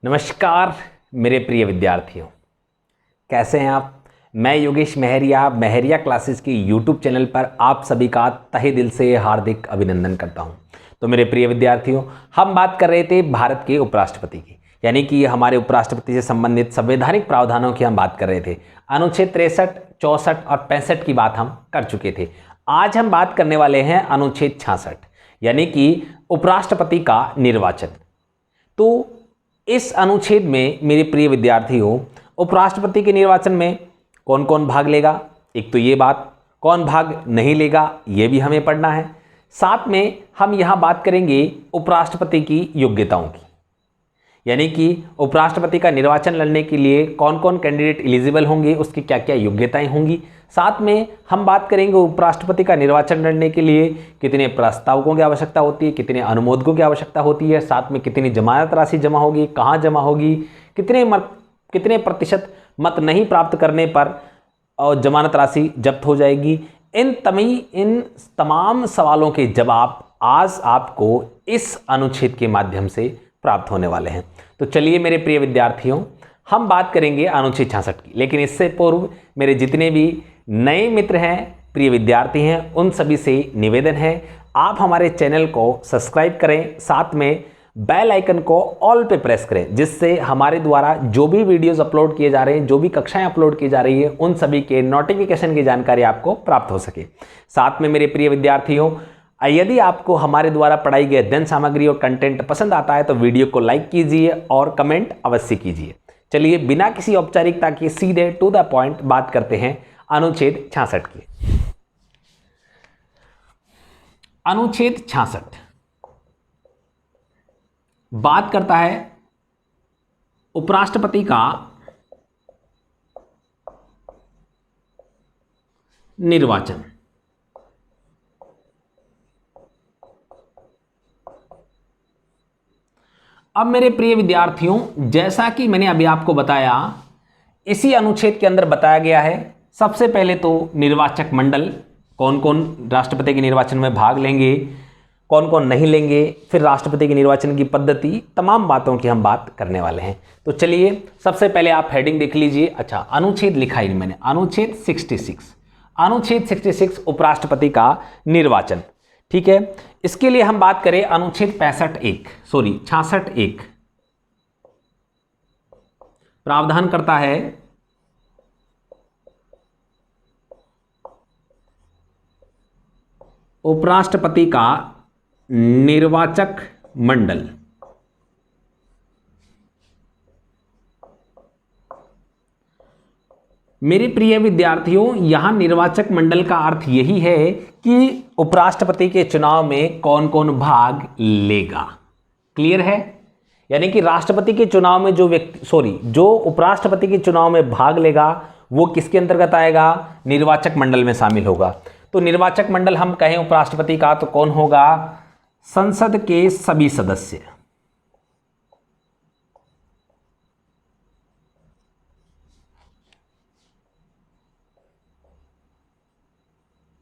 नमस्कार मेरे प्रिय विद्यार्थियों, कैसे हैं आप। मैं योगेश महरिया क्लासेस की यूट्यूब चैनल पर आप सभी का तहे दिल से हार्दिक अभिनंदन करता हूं। तो मेरे प्रिय विद्यार्थियों, हम बात कर रहे थे भारत के उपराष्ट्रपति की, यानी कि हमारे उपराष्ट्रपति से संबंधित संवैधानिक प्रावधानों की हम बात कर रहे थे। अनुच्छेद 63, 64 और 65 की बात हम कर चुके थे। आज हम बात करने वाले हैं अनुच्छेद 66, यानी कि उपराष्ट्रपति का निर्वाचन। तो इस अनुच्छेद में मेरे प्रिय विद्यार्थियों, उपराष्ट्रपति के निर्वाचन में कौन कौन भाग लेगा, एक तो ये बात, कौन भाग नहीं लेगा ये भी हमें पढ़ना है। साथ में हम यहाँ बात करेंगे उपराष्ट्रपति की योग्यताओं की, यानी कि उपराष्ट्रपति का निर्वाचन लड़ने के लिए कौन कौन कैंडिडेट एलिजिबल होंगे, उसकी क्या क्या योग्यताएं होंगी। साथ में हम बात करेंगे उपराष्ट्रपति का निर्वाचन लड़ने के लिए कितने प्रस्तावकों की आवश्यकता होती है, कितने अनुमोदकों की आवश्यकता होती है, साथ में कितनी जमानत राशि जमा होगी, कहाँ जमा होगी, कितने प्रतिशत मत नहीं प्राप्त करने पर और जमानत राशि जब्त हो जाएगी। इन तमाम सवालों के जवाब आज आपको इस अनुच्छेद के माध्यम से प्राप्त होने वाले हैं। तो चलिए मेरे प्रिय विद्यार्थियों, हम बात करेंगे अनुच्छेद 66 की, लेकिन इससे पूर्व मेरे जितने भी नए मित्र हैं, प्रिय विद्यार्थी हैं, उन सभी से निवेदन है आप हमारे चैनल को सब्सक्राइब करें, साथ में बेल आइकन को ऑल पे प्रेस करें, जिससे हमारे द्वारा जो भी वीडियोस अपलोड किए जा रहे हैं, जो भी कक्षाएं अपलोड की जा रही है, उन सभी के नोटिफिकेशन की जानकारी आपको प्राप्त हो सके। साथ में मेरे प्रिय विद्यार्थियों, यदि आपको हमारे द्वारा पढ़ाई गई अध्ययन सामग्री और कंटेंट पसंद आता है तो वीडियो को लाइक कीजिए और कमेंट अवश्य कीजिए। चलिए बिना किसी औपचारिकता के सीधे टू द पॉइंट बात करते हैं अनुच्छेद 66 की। अनुच्छेद 66 बात करता है उपराष्ट्रपति का निर्वाचन। अब मेरे प्रिय विद्यार्थियों, जैसा कि मैंने अभी आपको बताया, इसी अनुच्छेद के अंदर बताया गया है सबसे पहले तो निर्वाचक मंडल, कौन कौन राष्ट्रपति के निर्वाचन में भाग लेंगे, कौन कौन नहीं लेंगे, फिर राष्ट्रपति के निर्वाचन की पद्धति, तमाम बातों की हम बात करने वाले हैं। तो चलिए सबसे पहले आप हेडिंग देख लीजिए। अच्छा, अनुच्छेद लिखा ही मैंने, अनुच्छेद 66, अनुच्छेद 66 उपराष्ट्रपति का निर्वाचन, ठीक है। इसके लिए हम बात करें अनुच्छेद 66(1) प्रावधान करता है उपराष्ट्रपति का निर्वाचक मंडल। मेरे प्रिय विद्यार्थियों, यहां निर्वाचक मंडल का अर्थ यही है कि उपराष्ट्रपति के चुनाव में कौन कौन भाग लेगा। क्लियर है? यानी कि राष्ट्रपति के चुनाव में जो उपराष्ट्रपति के चुनाव में भाग लेगा वो किसके अंतर्गत आएगा? निर्वाचक मंडल में शामिल होगा। तो निर्वाचक मंडल हम कहें उपराष्ट्रपति का तो कौन होगा? संसद के सभी सदस्य।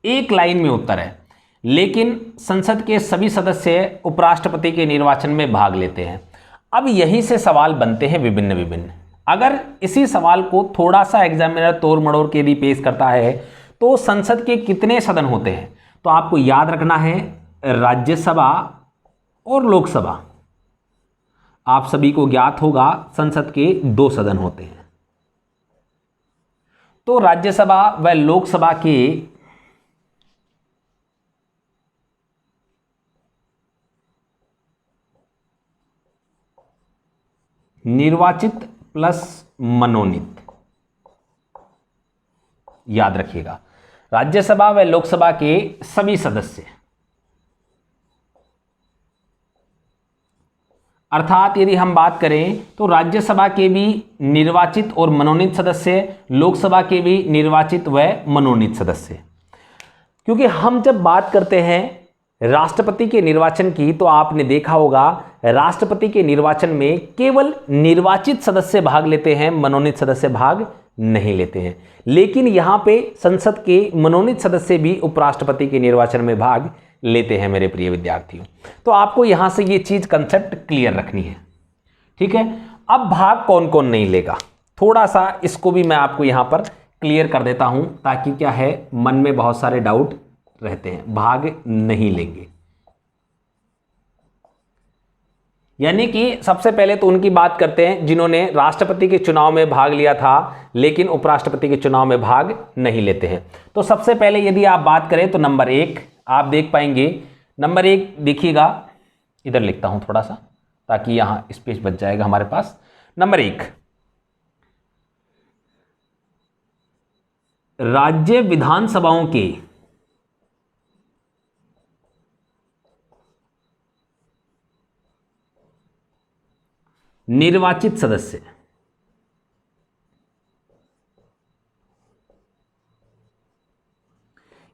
एक लाइन में उत्तर है, लेकिन संसद के सभी सदस्य उपराष्ट्रपति के निर्वाचन में भाग लेते हैं। अब यहीं से सवाल बनते हैं विभिन्न। अगर इसी सवाल को थोड़ा सा एग्जामिनर तोड़ मड़ोड़ के भी पेश करता है तो संसद के कितने सदन होते हैं, तो आपको याद रखना है राज्यसभा और लोकसभा। आप सभी को ज्ञात होगा संसद के 2 सदन होते हैं। तो राज्यसभा व लोकसभा के निर्वाचित प्लस मनोनीत, याद रखिएगा, राज्यसभा व लोकसभा के सभी सदस्य, अर्थात यदि हम बात करें तो राज्यसभा के भी निर्वाचित और मनोनीत सदस्य, लोकसभा के भी निर्वाचित व मनोनीत सदस्य। क्योंकि हम जब बात करते हैं राष्ट्रपति के निर्वाचन की तो आपने देखा होगा राष्ट्रपति के निर्वाचन में केवल निर्वाचित सदस्य भाग लेते हैं, मनोनीत सदस्य भाग नहीं लेते हैं। लेकिन यहां पे संसद के मनोनीत सदस्य भी उपराष्ट्रपति के निर्वाचन में भाग लेते हैं मेरे प्रिय विद्यार्थियों। तो आपको यहां से ये चीज कंसेप्ट क्लियर रखनी है, ठीक है। अब भाग कौन कौन नहीं लेगा, थोड़ा सा इसको भी मैं आपको यहां पर क्लियर कर देता हूं, ताकि क्या है मन में बहुत सारे डाउट रहते हैं। भाग नहीं लेंगे यानी कि सबसे पहले तो उनकी बात करते हैं जिन्होंने राष्ट्रपति के चुनाव में भाग लिया था लेकिन उपराष्ट्रपति के चुनाव में भाग नहीं लेते हैं। तो सबसे पहले यदि आप बात करें तो नंबर 1 आप देख पाएंगे, नंबर 1 देखिएगा, इधर लिखता हूं थोड़ा सा ताकि यहां स्पेस बच जाएगा हमारे पास। नंबर 1, राज्य विधानसभाओं के निर्वाचित सदस्य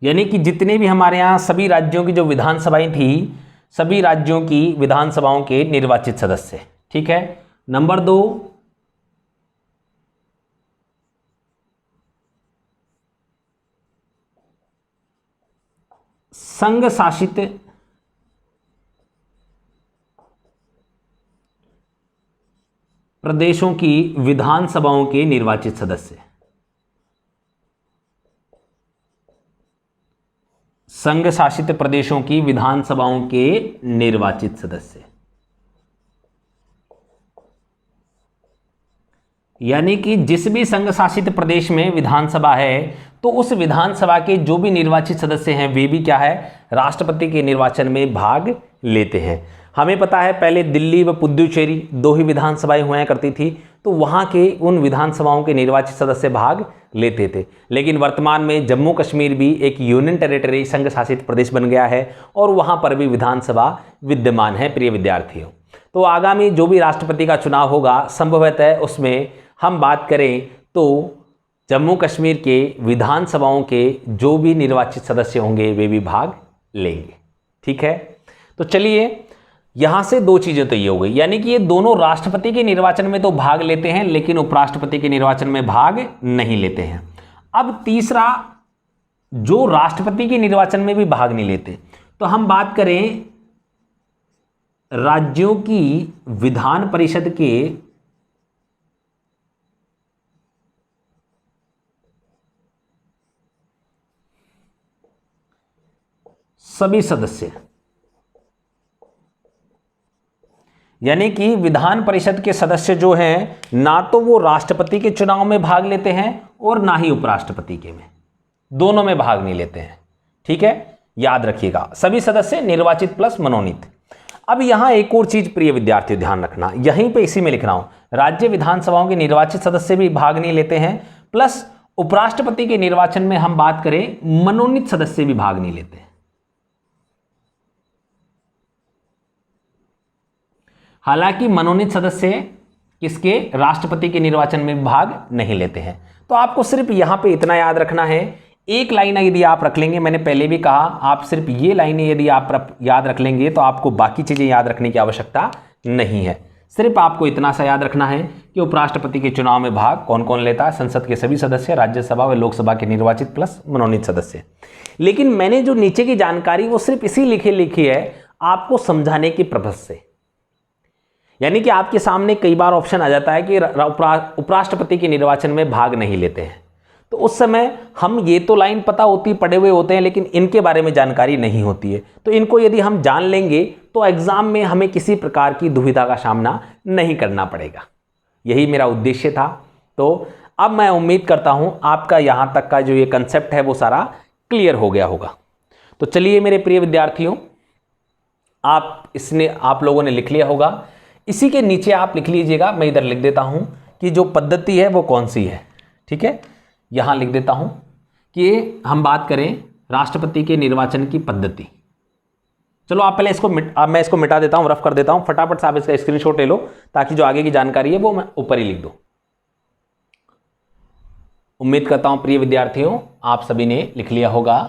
यानी कि जितने भी हमारे यहां सभी राज्यों की जो विधानसभाएं थी, सभी राज्यों की विधानसभाओं के निर्वाचित सदस्य, ठीक है। नंबर 2, संघ शासित प्रदेशों की विधानसभाओं के निर्वाचित सदस्य, संघ शासित प्रदेशों की विधानसभाओं के निर्वाचित सदस्य, यानी कि जिस भी संघ शासित प्रदेश में विधानसभा है तो उस विधानसभा के जो भी निर्वाचित सदस्य हैं वे भी क्या है, राष्ट्रपति के निर्वाचन में भाग लेते हैं। हमें पता है पहले दिल्ली व पुडुचेरी 2 ही विधानसभाएं हुआ करती थी, तो वहां के उन विधानसभाओं के निर्वाचित सदस्य भाग लेते थे। लेकिन वर्तमान में जम्मू कश्मीर भी एक यूनियन टेरिटरी संघ शासित प्रदेश बन गया है और वहां पर भी विधानसभा विद्यमान है प्रिय विद्यार्थियों। तो आगामी जो भी राष्ट्रपति का चुनाव होगा संभवतः उसमें हम बात करें तो जम्मू कश्मीर के विधानसभाओं के जो भी निर्वाचित सदस्य होंगे वे भी भाग लेंगे, ठीक है। तो चलिए यहां से 2 चीजें तो ये हो गई, यानी कि ये दोनों राष्ट्रपति के निर्वाचन में तो भाग लेते हैं लेकिन उपराष्ट्रपति के निर्वाचन में भाग नहीं लेते हैं। अब तीसरा, जो राष्ट्रपति के निर्वाचन में भी भाग नहीं लेते, तो हम बात करें राज्यों की विधान परिषद के सभी सदस्य, यानी कि विधान परिषद के सदस्य जो हैं ना तो वो राष्ट्रपति के चुनाव में भाग लेते हैं और ना ही उपराष्ट्रपति के में, दोनों में भाग नहीं लेते हैं, ठीक है। याद रखिएगा सभी सदस्य निर्वाचित प्लस मनोनीत। अब यहां एक और चीज प्रिय विद्यार्थियों ध्यान रखना, यहीं पे इसी में लिख रहा हूं, राज्य विधानसभाओं के निर्वाचित सदस्य भी भाग नहीं लेते हैं प्लस उपराष्ट्रपति के निर्वाचन में हम बात करें मनोनीत सदस्य भी भाग नहीं लेते हैं। हालांकि मनोनीत सदस्य किसके, राष्ट्रपति के निर्वाचन में भाग नहीं लेते हैं। तो आपको सिर्फ यहां पे इतना याद रखना है, एक लाइन यदि आप रख लेंगे, मैंने पहले भी कहा आप सिर्फ ये लाइनें यदि आप याद रख लेंगे तो आपको बाकी चीजें याद रखने की आवश्यकता नहीं है। सिर्फ आपको इतना सा याद रखना है कि उपराष्ट्रपति के चुनाव में भाग कौन कौन लेता है, संसद के सभी सदस्य, राज्यसभा व लोकसभा के निर्वाचित प्लस मनोनीत सदस्य। लेकिन मैंने जो नीचे की जानकारी वो सिर्फ इसी लिखी है आपको समझाने की पर्पज से, यानी कि आपके सामने कई बार ऑप्शन आ जाता है कि उपराष्ट्रपति के निर्वाचन में भाग नहीं लेते हैं, तो उस समय हम ये तो लाइन पता होती पढ़े हुए होते हैं लेकिन इनके बारे में जानकारी नहीं होती है। तो इनको यदि हम जान लेंगे तो एग्जाम में हमें किसी प्रकार की दुविधा का सामना नहीं करना पड़ेगा, यही मेरा उद्देश्य था। तो अब मैं उम्मीद करता हूं आपका यहां तक का जो ये कंसेप्ट है वो सारा क्लियर हो गया होगा। तो चलिए मेरे प्रिय विद्यार्थियों, आप लोगों ने लिख लिया होगा, इसी के नीचे आप लिख लीजिएगा, मैं इधर लिख देता हूं कि जो पद्धति है वो कौन सी है, ठीक है। यहां लिख देता हूं कि हम बात करें राष्ट्रपति के निर्वाचन की पद्धति। चलो आप पहले इसको मैं इसको मिटा देता हूं, रफ कर देता हूं, फटाफट से आप इसका स्क्रीनशॉट ले लो ताकि जो आगे की जानकारी है वो मैं ऊपर ही लिख दूं। उम्मीद करता हूं प्रिय विद्यार्थियों आप सभी ने लिख लिया होगा।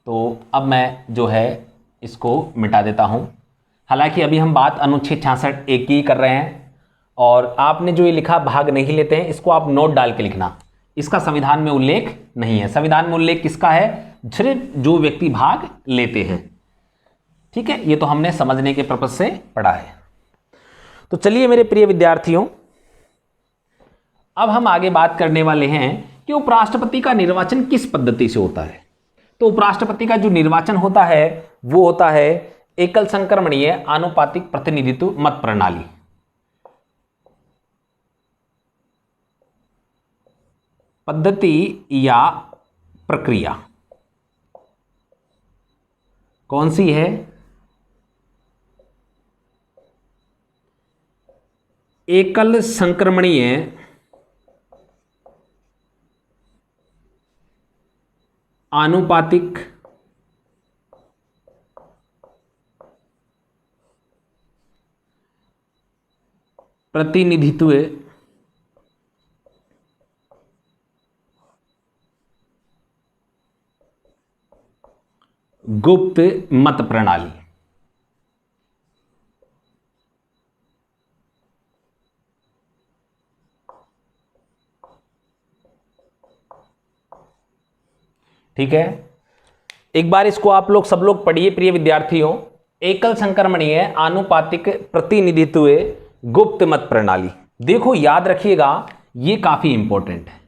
तो अब मैं जो है इसको मिटा देता हूं। हालांकि अभी हम बात अनुच्छेद 66(1) की कर रहे हैं और आपने जो ये लिखा भाग नहीं लेते हैं, इसको आप नोट डाल के लिखना, इसका संविधान में उल्लेख नहीं है। संविधान में उल्लेख किसका है, सिर्फ जो व्यक्ति भाग लेते हैं, ठीक है। ये तो हमने समझने के पर्पज से पढ़ा है। तो चलिए मेरे प्रिय विद्यार्थियों, अब हम आगे बात करने वाले हैं कि उपराष्ट्रपति का निर्वाचन किस पद्धति से होता है। तो उपराष्ट्रपति का जो निर्वाचन होता है वो होता है एकल संक्रमणीय आनुपातिक प्रतिनिधित्व मत प्रणाली। पद्धति या प्रक्रिया कौन सी है? एकल संक्रमणीय आनुपातिक प्रतिनिधित्व गुप्त मत प्रणाली। ठीक है, एक बार इसको आप लोग सब लोग पढ़िए प्रिय विद्यार्थियों। एकल संक्रमणीय आनुपातिक प्रतिनिधित्व गुप्त मत प्रणाली। देखो याद रखिएगा, ये काफी इंपॉर्टेंट है।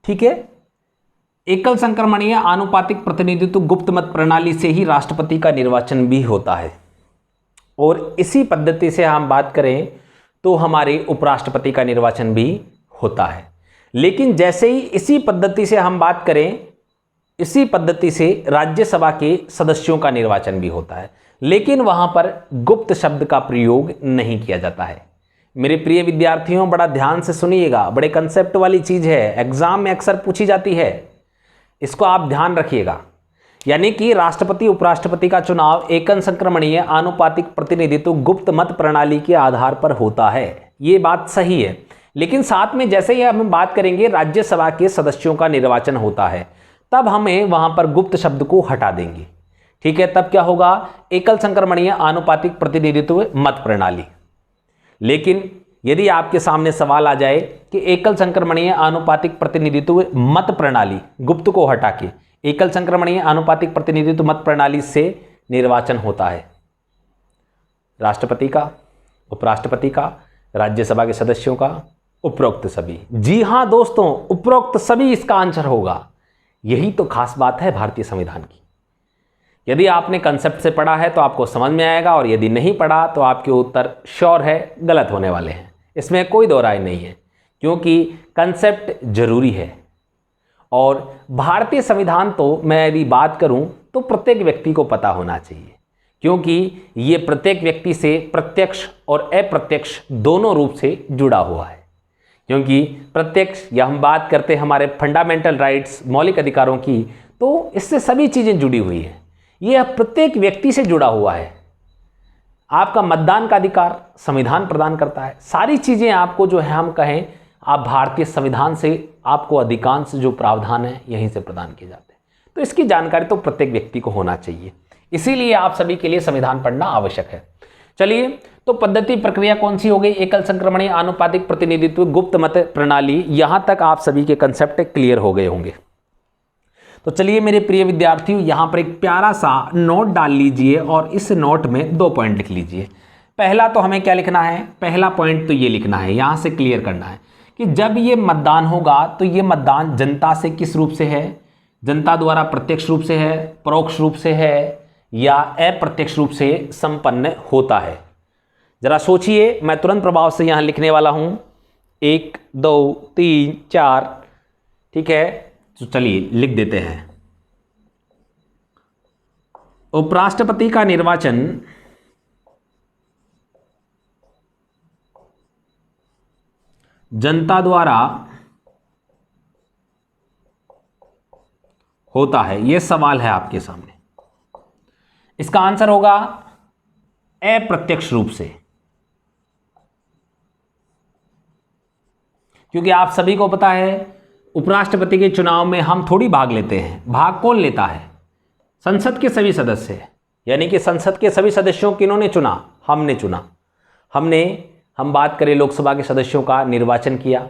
ठीक है, एकल संक्रमणीय आनुपातिक प्रतिनिधित्व गुप्त मत प्रणाली से ही राष्ट्रपति का निर्वाचन भी होता है। और इसी पद्धति से हम बात करें तो हमारे उपराष्ट्रपति का निर्वाचन भी होता है। लेकिन जैसे ही इसी पद्धति से हम बात करें, इसी पद्धति से राज्यसभा के सदस्यों का निर्वाचन भी होता है, लेकिन वहां पर गुप्त शब्द का प्रयोग नहीं किया जाता है। मेरे प्रिय विद्यार्थियों, बड़ा ध्यान से सुनिएगा, बड़े कंसेप्ट वाली चीज है, एग्जाम में अक्सर पूछी जाती है, इसको आप ध्यान रखिएगा। यानी कि राष्ट्रपति उपराष्ट्रपति का चुनाव एकल संक्रमणीय आनुपातिक प्रतिनिधित्व गुप्त मत प्रणाली के आधार पर होता है, ये बात सही है। लेकिन साथ में जैसे ही हम बात करेंगे राज्यसभा के सदस्यों का निर्वाचन होता है, तब हमें वहां पर गुप्त शब्द को हटा देंगे। ठीक है, तब क्या होगा? एकल संक्रमणीय आनुपातिक प्रतिनिधित्व मत प्रणाली। लेकिन यदि आपके सामने सवाल आ जाए कि एकल संक्रमणीय आनुपातिक प्रतिनिधित्व मत प्रणाली, गुप्त को हटा के एकल संक्रमणीय आनुपातिक प्रतिनिधित्व मत प्रणाली से निर्वाचन होता है राष्ट्रपति का, उपराष्ट्रपति का, राज्यसभा के सदस्यों का, उपरोक्त सभी। जी हां दोस्तों, उपरोक्त सभी इसका आंसर होगा। यही तो खास बात है भारतीय संविधान की। यदि आपने कंसेप्ट से पढ़ा है तो आपको समझ में आएगा, और यदि नहीं पढ़ा तो आपके उत्तर श्योर है गलत होने वाले हैं। इसमें कोई दो राय नहीं है, क्योंकि कंसेप्ट जरूरी है। और भारतीय संविधान तो मैं यदि बात करूं तो प्रत्येक व्यक्ति को पता होना चाहिए, क्योंकि ये प्रत्येक व्यक्ति से प्रत्यक्ष और अप्रत्यक्ष दोनों रूप से जुड़ा हुआ है। क्योंकि प्रत्यक्ष या हम बात करते हैं हमारे फंडामेंटल राइट्स, मौलिक अधिकारों की, तो इससे सभी चीज़ें जुड़ी हुई हैं। यह प्रत्येक व्यक्ति से जुड़ा हुआ है। आपका मतदान का अधिकार संविधान प्रदान करता है। सारी चीज़ें आपको जो है हम कहें, आप भारतीय संविधान से आपको अधिकांश जो प्रावधान है यहीं से प्रदान किए जाते हैं। तो इसकी जानकारी तो प्रत्येक व्यक्ति को होना चाहिए, इसीलिए आप सभी के लिए संविधान पढ़ना आवश्यक है। चलिए, तो पद्धति प्रक्रिया कौन सी हो गई? एकल संक्रमणीय आनुपातिक प्रतिनिधित्व गुप्त मत प्रणाली। यहां तक आप सभी के कंसेप्ट क्लियर हो गए होंगे। तो चलिए मेरे प्रिय विद्यार्थियों, यहां पर एक प्यारा सा नोट डाल लीजिए और इस नोट में 2 पॉइंट लिख लीजिए। पहला तो हमें क्या लिखना है? पहला पॉइंट तो ये लिखना है, यहां से क्लियर करना है कि जब ये मतदान होगा तो ये मतदान जनता से किस रूप से है? जनता द्वारा प्रत्यक्ष रूप से है, परोक्ष रूप से है, या अप्रत्यक्ष रूप से संपन्न होता है? जरा सोचिए, मैं तुरंत प्रभाव से यहां लिखने वाला हूं। 1 2 3 4। ठीक है, तो चलिए लिख देते हैं। उपराष्ट्रपति का निर्वाचन जनता द्वारा होता है। यह सवाल है आपके सामने। इसका आंसर होगा अप्रत्यक्ष रूप से, क्योंकि आप सभी को पता है उपराष्ट्रपति के चुनाव में हम थोड़ी भाग लेते हैं। भाग कौन लेता है? संसद के सभी सदस्य। यानी कि संसद के सभी सदस्यों किन्होंने चुना? हमने चुना। हम बात करें लोकसभा के सदस्यों का निर्वाचन किया,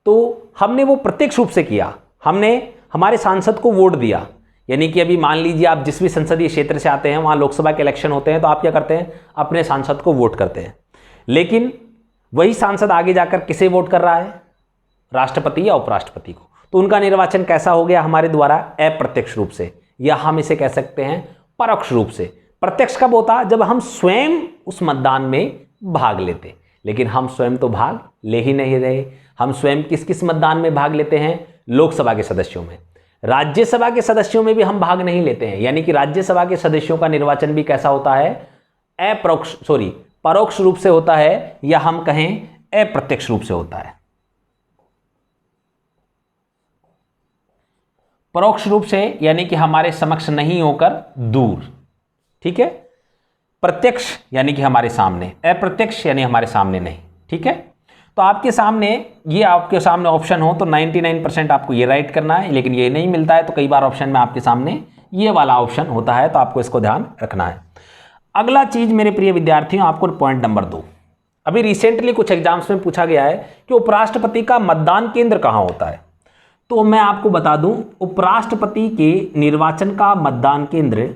तो हमने वो प्रत्यक्ष रूप से किया। हमने हमारे सांसद को वोट दिया, यानी कि अभी मान लीजिए आप जिस भी संसदीय क्षेत्र से आते हैं, वहाँ लोकसभा के इलेक्शन होते हैं, तो आप क्या करते हैं, अपने सांसद को वोट करते हैं। लेकिन वही सांसद आगे जाकर किसे वोट कर रहा है, राष्ट्रपति या उपराष्ट्रपति को। तो उनका निर्वाचन कैसा हो गया, हमारे द्वारा अप्रत्यक्ष रूप से, या हम इसे कह सकते हैं परोक्ष रूप से। प्रत्यक्ष कब होता, जब हम स्वयं उस मतदान में भाग लेते, लेकिन हम स्वयं तो भाग ले ही नहीं रहे। हम स्वयं किस किस मतदान में भाग लेते हैं, लोकसभा के सदस्यों में। राज्यसभा के सदस्यों में भी हम भाग नहीं लेते हैं, यानी कि राज्यसभा के सदस्यों का निर्वाचन भी कैसा होता है, परोक्ष रूप से होता है, या हम कहें अप्रत्यक्ष रूप से होता है। परोक्ष रूप से यानी कि हमारे समक्ष नहीं होकर दूर, ठीक है। प्रत्यक्ष यानी कि हमारे सामने, अप्रत्यक्ष यानी हमारे सामने नहीं, ठीक है। तो आपके सामने ऑप्शन हो तो 99% आपको ये राइट करना है, लेकिन ये नहीं मिलता है तो कई बार ऑप्शन में आपके सामने ये वाला ऑप्शन होता है, तो आपको इसको ध्यान रखना है। अगला चीज मेरे प्रिय विद्यार्थियों, आपको पॉइंट नंबर 2, अभी रिसेंटली कुछ एग्जाम्स में पूछा गया है कि उपराष्ट्रपति का मतदान केंद्र कहाँ होता है। तो मैं आपको बता दूं, उपराष्ट्रपति के निर्वाचन का मतदान केंद्र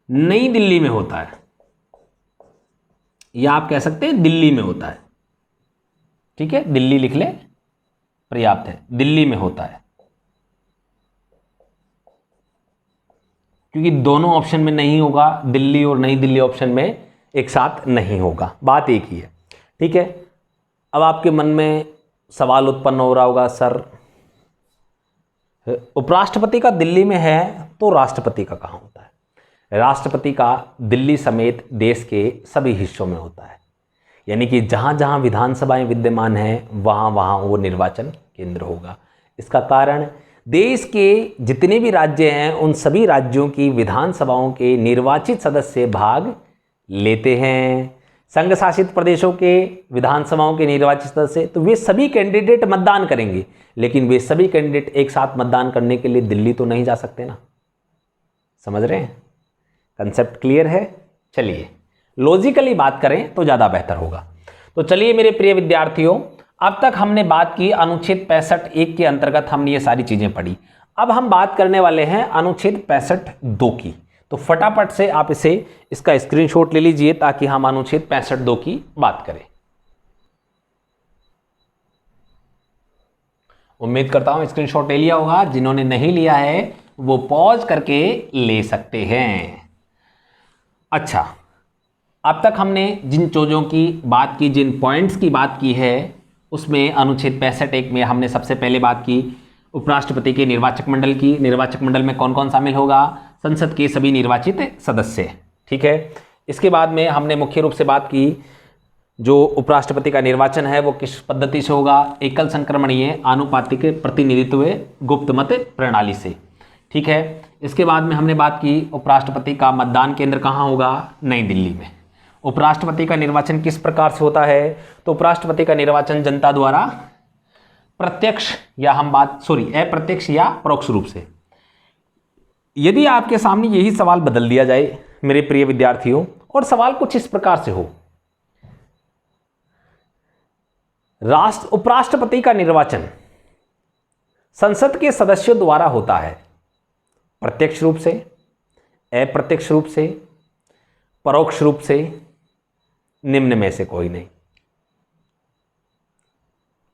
नई दिल्ली में होता है, या आप कह सकते हैं दिल्ली में होता है, ठीक है। दिल्ली लिख ले, पर्याप्त है, दिल्ली में होता है, क्योंकि दोनों ऑप्शन में नहीं होगा, दिल्ली और नई दिल्ली ऑप्शन में एक साथ नहीं होगा, बात एक ही है, ठीक है। अब आपके मन में सवाल उत्पन्न हो रहा होगा, सर उपराष्ट्रपति का दिल्ली में है तो राष्ट्रपति का कहाँ होता है। राष्ट्रपति का दिल्ली समेत देश के सभी हिस्सों में होता है, यानी कि जहाँ जहाँ विधानसभाएं विद्यमान हैं वहाँ वहाँ वो निर्वाचन केंद्र होगा। इसका कारण देश के जितने भी राज्य हैं उन सभी राज्यों की विधानसभाओं के निर्वाचित सदस्य भाग लेते हैं। संघ शासित प्रदेशों के विधानसभाओं के निर्वाचित सदस्य, तो वे सभी कैंडिडेट मतदान करेंगे, लेकिन वे सभी कैंडिडेट एक साथ मतदान करने के लिए दिल्ली तो नहीं जा सकते ना। समझ रहे हैं, कंसेप्ट क्लियर है। चलिए लॉजिकली बात करें तो ज़्यादा बेहतर होगा। तो चलिए मेरे प्रिय विद्यार्थियों, अब तक हमने बात की अनुच्छेद 65(1) के अंतर्गत हमने ये सारी चीज़ें पढ़ी। अब हम बात करने वाले हैं अनुच्छेद 65(2) की। तो फटाफट से आप इसका स्क्रीनशॉट ले लीजिए ताकि हम अनुच्छेद 65(2) की बात करें। उम्मीद करता हूं स्क्रीनशॉट ले लिया होगा, जिन्होंने नहीं लिया है वो पॉज करके ले सकते हैं। अच्छा, अब तक हमने जिन चीज़ों की बात की, जिन पॉइंट्स की बात की है, उसमें अनुच्छेद 65(1) में हमने सबसे पहले बात की उपराष्ट्रपति के निर्वाचक मंडल की। निर्वाचक मंडल में कौन कौन शामिल होगा, संसद के सभी निर्वाचित सदस्य, ठीक है। इसके बाद में हमने मुख्य रूप से बात की जो उपराष्ट्रपति का निर्वाचन है वो किस पद्धति से होगा, एकल संक्रमणीय आनुपातिक प्रतिनिधित्व गुप्त मत प्रणाली से, ठीक है। इसके बाद में हमने बात की उपराष्ट्रपति का मतदान केंद्र कहाँ होगा, नई दिल्ली में। उपराष्ट्रपति का निर्वाचन किस प्रकार से होता है, तो उपराष्ट्रपति का निर्वाचन जनता द्वारा प्रत्यक्ष या अप्रत्यक्ष या परोक्ष रूप से। यदि आपके सामने यही सवाल बदल दिया जाए मेरे प्रिय विद्यार्थियों, और सवाल कुछ इस प्रकार से हो, उपराष्ट्रपति का निर्वाचन संसद के सदस्यों द्वारा होता है प्रत्यक्ष रूप से, अप्रत्यक्ष रूप से, परोक्ष रूप से, निम्न में से कोई नहीं।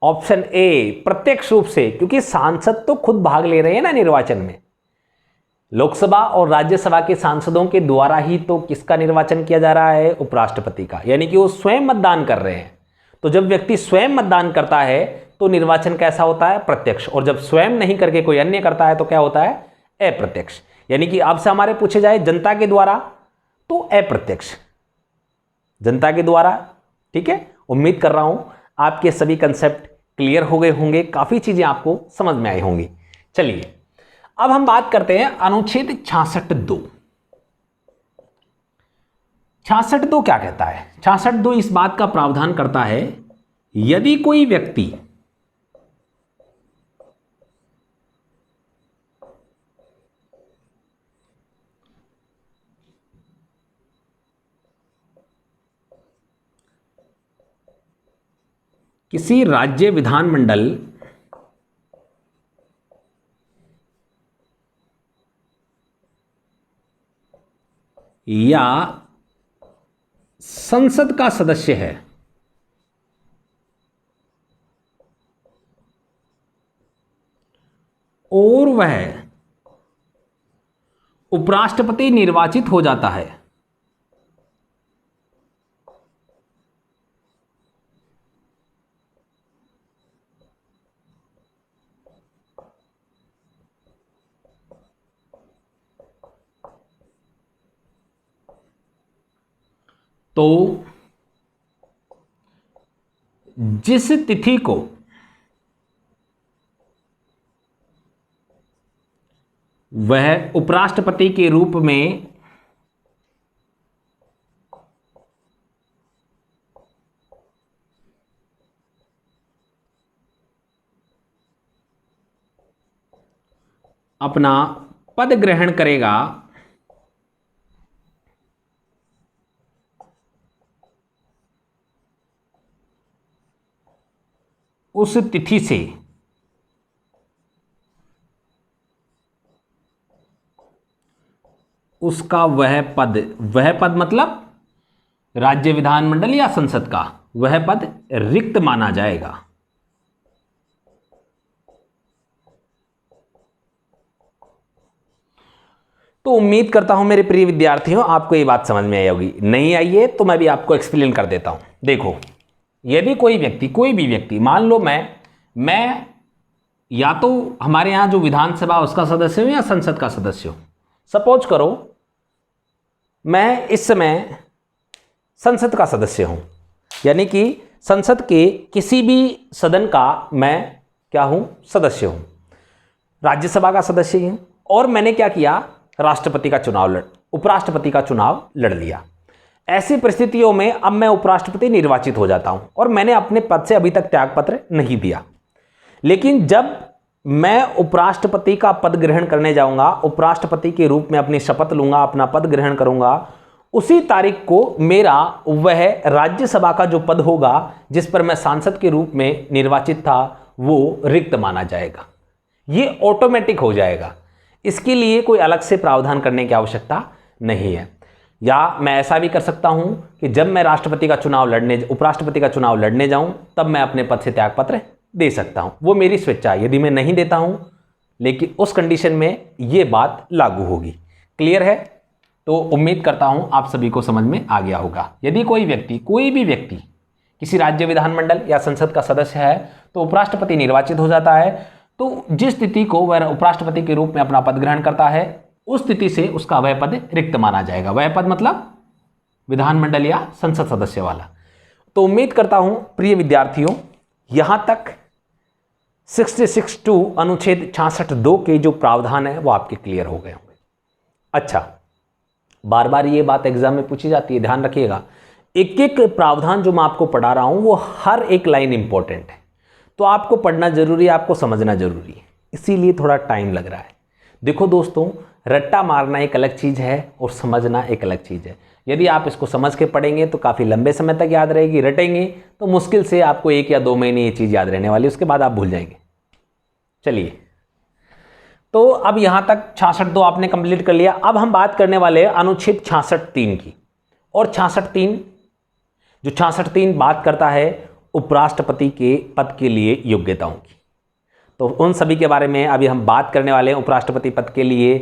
ऑप्शन ए प्रत्यक्ष रूप से, क्योंकि सांसद तो खुद भाग ले रहे हैं ना निर्वाचन में। लोकसभा और राज्यसभा के सांसदों के द्वारा ही तो किसका निर्वाचन किया जा रहा है, उपराष्ट्रपति का, यानी कि वो स्वयं मतदान कर रहे हैं। तो जब व्यक्ति स्वयं मतदान करता है तो निर्वाचन कैसा होता है, प्रत्यक्ष, और जब स्वयं नहीं करके कोई अन्य करता है तो क्या होता है, अप्रत्यक्ष। यानी कि अब से हमारे पूछे जाए जनता के द्वारा तो अप्रत्यक्ष, जनता के द्वारा, ठीक है। उम्मीद कर रहा हूं आपके सभी कंसेप्ट क्लियर हो गए होंगे, काफी चीजें आपको समझ में आई होंगी। चलिए अब हम बात करते हैं अनुच्छेद 66(2). 66(2) क्या कहता है, 66(2) इस बात का प्रावधान करता है, यदि कोई व्यक्ति किसी राज्य विधानमंडल या संसद का सदस्य है और वह उपराष्ट्रपति निर्वाचित हो जाता है तो जिस तिथि को वह उपराष्ट्रपति के रूप में अपना पद ग्रहण करेगा, उस तिथि से उसका वह पद मतलब राज्य विधानमंडल या संसद का वह पद रिक्त माना जाएगा। तो उम्मीद करता हूं मेरे प्रिय विद्यार्थियों आपको ये बात समझ में आई होगी। नहीं आई है तो मैं भी आपको एक्सप्लेन कर देता हूं। देखो, यदि कोई भी व्यक्ति मान लो मैं या तो हमारे यहां जो विधानसभा उसका सदस्य हूं या संसद का सदस्य हूं। सपोज करो मैं इस समय संसद का सदस्य हूं, यानी कि संसद के किसी भी सदन का मैं क्या हूं, सदस्य हूं, राज्यसभा का सदस्य हूं। और मैंने क्या किया, उपराष्ट्रपति का चुनाव लड़ लिया। ऐसी परिस्थितियों में अब मैं उपराष्ट्रपति निर्वाचित हो जाता हूं और मैंने अपने पद से अभी तक त्यागपत्र नहीं दिया। लेकिन जब मैं उपराष्ट्रपति का पद ग्रहण करने जाऊंगा, उपराष्ट्रपति के रूप में अपनी शपथ लूंगा, अपना पद ग्रहण करूंगा, उसी तारीख को मेरा वह राज्यसभा का जो पद होगा जिस पर मैं सांसद के रूप में निर्वाचित था वो रिक्त माना जाएगा। ये ऑटोमेटिक हो जाएगा। इसके लिए कोई अलग से प्रावधान करने की आवश्यकता नहीं है। या मैं ऐसा भी कर सकता हूं कि जब मैं उपराष्ट्रपति का चुनाव लड़ने जाऊं तब मैं अपने पद से त्यागपत्र दे सकता हूं। वो मेरी स्वेच्छा है। यदि मैं नहीं देता हूं, लेकिन उस कंडीशन में ये बात लागू होगी। क्लियर है? तो उम्मीद करता हूं आप सभी को समझ में आ गया होगा। यदि कोई भी व्यक्ति किसी राज्य विधानमंडल या संसद का सदस्य है तो उपराष्ट्रपति निर्वाचित हो जाता है। तो जिस तिथि को वह उपराष्ट्रपति के रूप में अपना पद ग्रहण करता है उस तिथि से उसका वह पद रिक्त माना जाएगा। वह पद मतलब विधानमंडल या संसद सदस्य वाला। तो उम्मीद करता हूं प्रिय विद्यार्थियों यहां तक 66(2) अनुच्छेद 66(2) के जो प्रावधान है वो आपके क्लियर हो गए होंगे। अच्छा, बार बार ये बात एग्जाम में पूछी जाती है, ध्यान रखिएगा। एक एक प्रावधान जो मैं आपको पढ़ा रहा हूं वो हर एक लाइन इंपॉर्टेंट है, तो आपको पढ़ना जरूरी है, आपको समझना जरूरी है, इसीलिए थोड़ा टाइम लग रहा है। देखो दोस्तों, रट्टा मारना एक अलग चीज़ है और समझना एक अलग चीज़ है। यदि आप इसको समझ के पढ़ेंगे तो काफ़ी लंबे समय तक याद रहेगी, रटेंगे तो मुश्किल से आपको 1 या 2 महीने ये चीज़ याद रहने वाली, उसके बाद आप भूल जाएंगे। चलिए, तो अब यहाँ तक 66(2) आपने कंप्लीट कर लिया। अब हम बात करने वाले हैं अनुच्छेद 66(3) की। और 66(3) बात करता है उपराष्ट्रपति के पद के लिए योग्यताओं की। तो उन सभी के बारे में अभी हम बात करने वाले हैं। उपराष्ट्रपति पद के लिए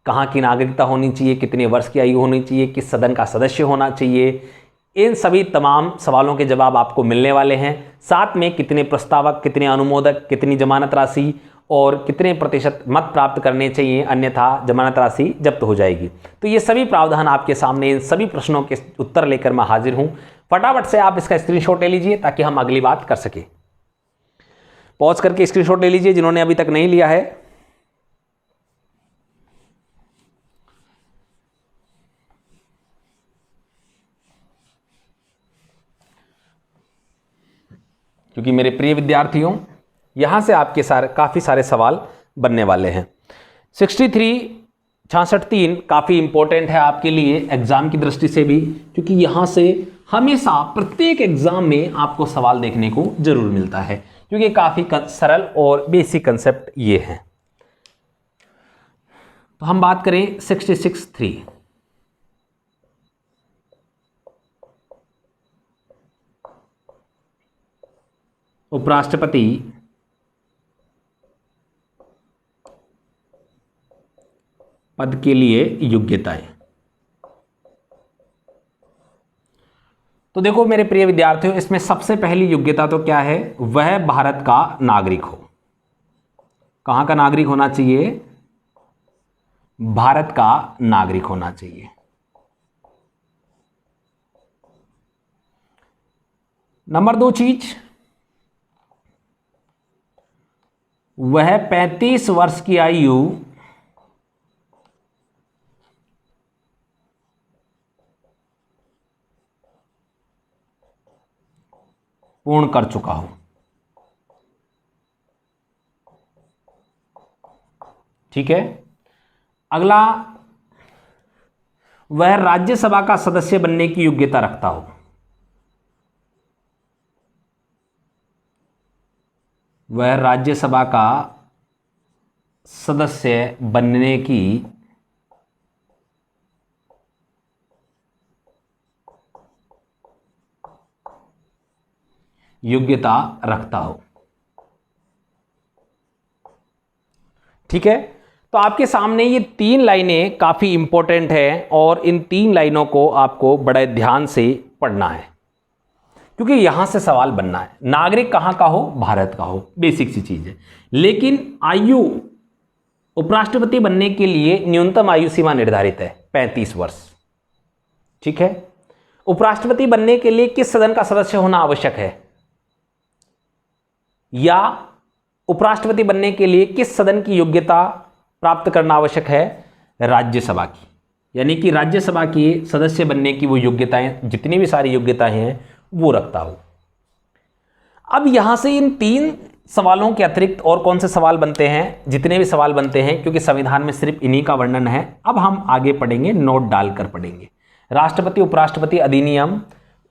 कहाँ की नागरिकता होनी चाहिए, कितने वर्ष की आयु होनी चाहिए, किस सदन का सदस्य होना चाहिए, इन सभी तमाम सवालों के जवाब आपको मिलने वाले हैं। साथ में कितने प्रस्तावक, कितने अनुमोदक, कितनी जमानत राशि और कितने प्रतिशत मत प्राप्त करने चाहिए, अन्यथा जमानत राशि जब्त हो जाएगी। तो ये सभी प्रावधान आपके सामने, इन सभी प्रश्नों के उत्तर लेकर मैं हाजिर हूँ। फटाफट से आप इसका स्क्रीनशॉट ले लीजिए ताकि हम अगली बात कर सकें। पॉज करके स्क्रीनशॉट ले लीजिए जिन्होंने अभी तक नहीं लिया है। क्योंकि मेरे प्रिय विद्यार्थियों यहां से आपके काफी सारे सवाल बनने वाले हैं। 66(3) काफी इंपॉर्टेंट है आपके लिए एग्जाम की दृष्टि से भी, क्योंकि यहां से हमेशा प्रत्येक एग्जाम में आपको सवाल देखने को जरूर मिलता है, क्योंकि काफी सरल और बेसिक कंसेप्ट ये है। तो हम बात करें 66(3). उपराष्ट्रपति पद के लिए योग्यताएं। तो देखो मेरे प्रिय विद्यार्थियों, इसमें सबसे पहली योग्यता तो क्या है, वह भारत का नागरिक हो। कहां का नागरिक होना चाहिए? भारत का नागरिक होना चाहिए। नंबर 2 चीज, वह 35 वर्ष की आयु पूर्ण कर चुका हो। ठीक है। अगला, वह राज्यसभा का सदस्य बनने की योग्यता रखता हो। वह राज्यसभा का सदस्य बनने की योग्यता रखता हो। ठीक है। तो आपके सामने ये 3 लाइनें काफी इंपॉर्टेंट हैं और इन 3 लाइनों को आपको बड़े ध्यान से पढ़ना है, क्योंकि यहां से सवाल बनना है। नागरिक कहां का हो? भारत का हो, बेसिक सी चीज है। लेकिन आयु, उपराष्ट्रपति बनने के लिए न्यूनतम आयु सीमा निर्धारित है 35 वर्ष। ठीक है। उपराष्ट्रपति बनने के लिए किस सदन का सदस्य होना आवश्यक है, या उपराष्ट्रपति बनने के लिए किस सदन की योग्यता प्राप्त करना आवश्यक है? राज्यसभा की। यानी कि राज्यसभा के सदस्य बनने की वो योग्यताएं, जितनी भी सारी योग्यताएं हैं वो रखता हो। अब यहां से इन 3 सवालों के अतिरिक्त और कौन से सवाल बनते हैं? जितने भी सवाल बनते हैं, क्योंकि संविधान में सिर्फ इन्हीं का वर्णन है। अब हम आगे पढ़ेंगे, नोट डालकर पढ़ेंगे। राष्ट्रपति उपराष्ट्रपति अधिनियम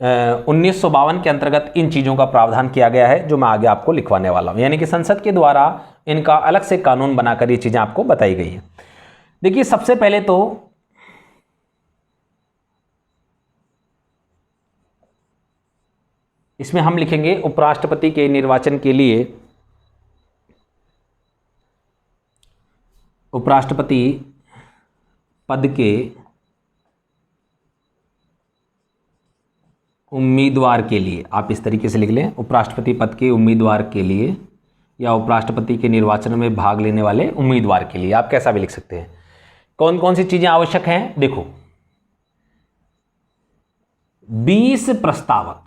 1952 के अंतर्गत इन चीज़ों का प्रावधान किया गया है, जो मैं आगे आपको लिखवाने वाला हूं। यानी कि संसद के द्वारा इनका अलग से कानून बनाकर ये चीज़ें आपको बताई गई हैं। देखिए, सबसे पहले तो इसमें हम लिखेंगे उपराष्ट्रपति के निर्वाचन के लिए उपराष्ट्रपति पद के उम्मीदवार के लिए, आप इस तरीके से लिख लें, उपराष्ट्रपति पद के उम्मीदवार के लिए, या उपराष्ट्रपति के निर्वाचन में भाग लेने वाले उम्मीदवार के लिए, आप कैसा भी लिख सकते हैं। कौन कौन सी चीजें आवश्यक हैं? देखो, 20 प्रस्तावक,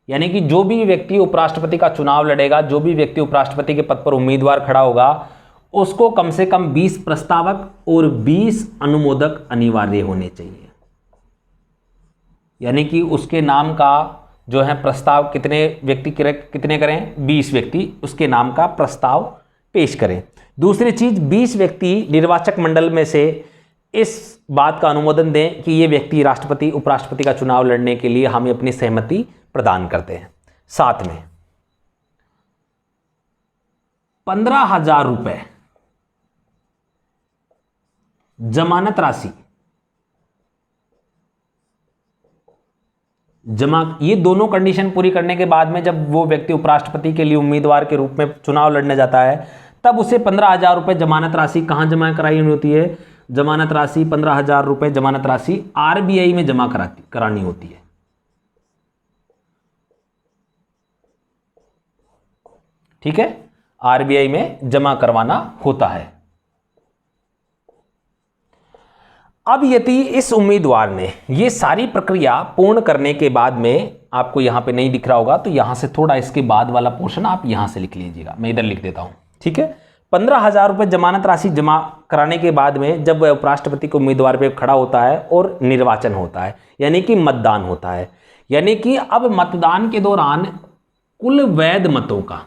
यानी कि जो भी व्यक्ति उपराष्ट्रपति का चुनाव लड़ेगा, जो भी व्यक्ति उपराष्ट्रपति के पद पर उम्मीदवार खड़ा होगा, उसको कम से कम 20 प्रस्तावक और 20 अनुमोदक अनिवार्य होने चाहिए। यानी कि उसके नाम का जो है प्रस्ताव कितने व्यक्ति कितने करें? 20 व्यक्ति उसके नाम का प्रस्ताव पेश करें। दूसरी चीज, 20 व्यक्ति निर्वाचक मंडल में से इस बात का अनुमोदन दें कि ये व्यक्ति राष्ट्रपति उपराष्ट्रपति का चुनाव लड़ने के लिए हमें अपनी सहमति प्रदान करते हैं। साथ में 15,000 रुपए जमानत राशि जमा, ये दोनों कंडीशन पूरी करने के बाद में जब वो व्यक्ति उपराष्ट्रपति के लिए उम्मीदवार के रूप में चुनाव लड़ने जाता है, तब उसे 15,000 रुपए जमानत राशि कहां जमा कराई होती है? जमानत राशि 15,000 रुपए जमानत राशि आरबीआई में जमा करानी होती है। ठीक है, आरबीआई में जमा करवाना होता है। अब यदि इस उम्मीदवार ने ये सारी प्रक्रिया पूर्ण करने के बाद में, आपको यहां पे नहीं दिख रहा होगा तो यहां से थोड़ा इसके बाद वाला पोर्शन आप यहां से लिख लीजिएगा, मैं इधर लिख देता हूं। ठीक है, 15,000 रुपए जमानत राशि जमा कराने के बाद में जब वह उपराष्ट्रपति के उम्मीदवार पे खड़ा होता है और निर्वाचन होता है, यानी कि मतदान होता है, यानी कि अब मतदान के दौरान कुल वैध मतों का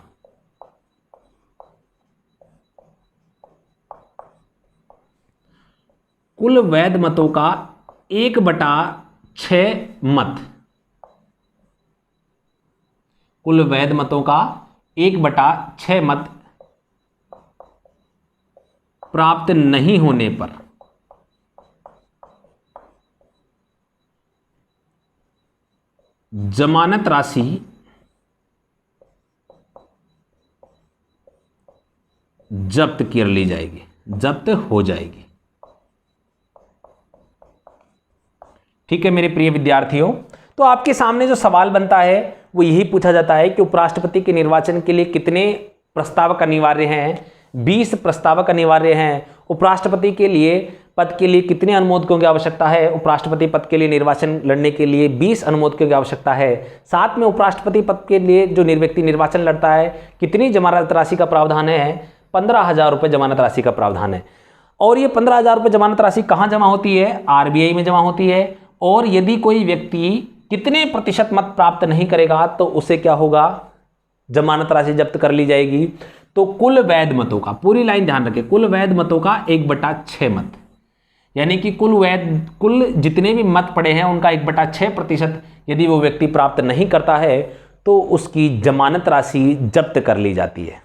कुल वैध मतों का 1/3 6 मत, कुल वैध मतों का 1/6 मत प्राप्त नहीं होने पर जमानत राशि जब्त कर ली जाएगी, जब्त हो जाएगी। ठीक है मेरे प्रिय विद्यार्थियों, तो आपके सामने जो सवाल बनता है वो यही पूछा जाता है कि उपराष्ट्रपति के निर्वाचन के लिए कितने प्रस्तावक अनिवार्य हैं? 20 प्रस्तावक अनिवार्य हैं। उपराष्ट्रपति के लिए पद के लिए कितने अनुमोदकों की आवश्यकता है? उपराष्ट्रपति पद के लिए निर्वाचन लड़ने के लिए 20 अनुमोदकों की आवश्यकता है। साथ में उपराष्ट्रपति पद के लिए जो व्यक्ति निर्वाचन लड़ता है कितनी जमानत राशि का प्रावधान है? 15,000 रुपये जमानत राशि का प्रावधान है। और ये 15,000 रुपये जमानत राशि कहाँ जमा होती है? RBI में जमा होती है। और यदि कोई व्यक्ति कितने प्रतिशत मत प्राप्त नहीं करेगा तो उसे क्या होगा? जमानत राशि जब्त कर ली जाएगी। तो कुल वैध मतों का, पूरी लाइन ध्यान रखें, कुल वैध मतों का 1/6 मत, यानी कि कुल जितने भी मत पड़े हैं उनका 1/6% यदि वो व्यक्ति प्राप्त नहीं करता है तो उसकी जमानत राशि जब्त कर ली जाती है।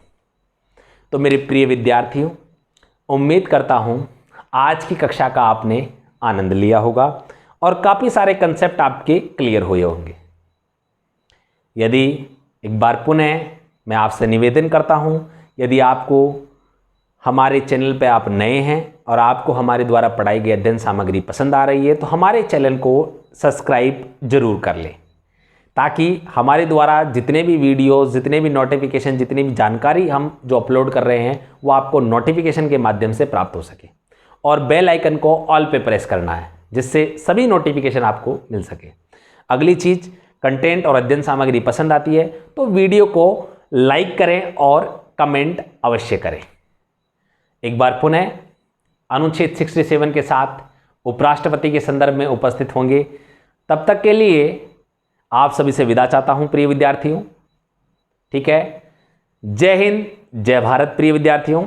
तो मेरे प्रिय विद्यार्थियों, उम्मीद करता हूं आज की कक्षा का आपने आनंद लिया होगा और काफ़ी सारे कंसेप्ट आपके क्लियर हुए होंगे। यदि एक बार पुनः मैं आपसे निवेदन करता हूं, यदि आपको हमारे चैनल पर आप नए हैं और आपको हमारे द्वारा पढ़ाई गई अध्ययन सामग्री पसंद आ रही है तो हमारे चैनल को सब्सक्राइब जरूर कर लें, ताकि हमारे द्वारा जितने भी वीडियोस, जितने भी नोटिफिकेशन, जितनी भी जानकारी हम जो अपलोड कर रहे हैं वो आपको नोटिफिकेशन के माध्यम से प्राप्त हो सके। और बेल आइकन को ऑल पे प्रेस करना है जिससे सभी नोटिफिकेशन आपको मिल सके। अगली चीज़, कंटेंट और अध्ययन सामग्री पसंद आती है तो वीडियो को लाइक करें और कमेंट अवश्य करें। एक बार पुनः अनुच्छेद 67 के साथ उपराष्ट्रपति के संदर्भ में उपस्थित होंगे। तब तक के लिए आप सभी से विदा चाहता हूं प्रिय विद्यार्थियों। ठीक है, जय हिंद, जय भारत प्रिय विद्यार्थियों।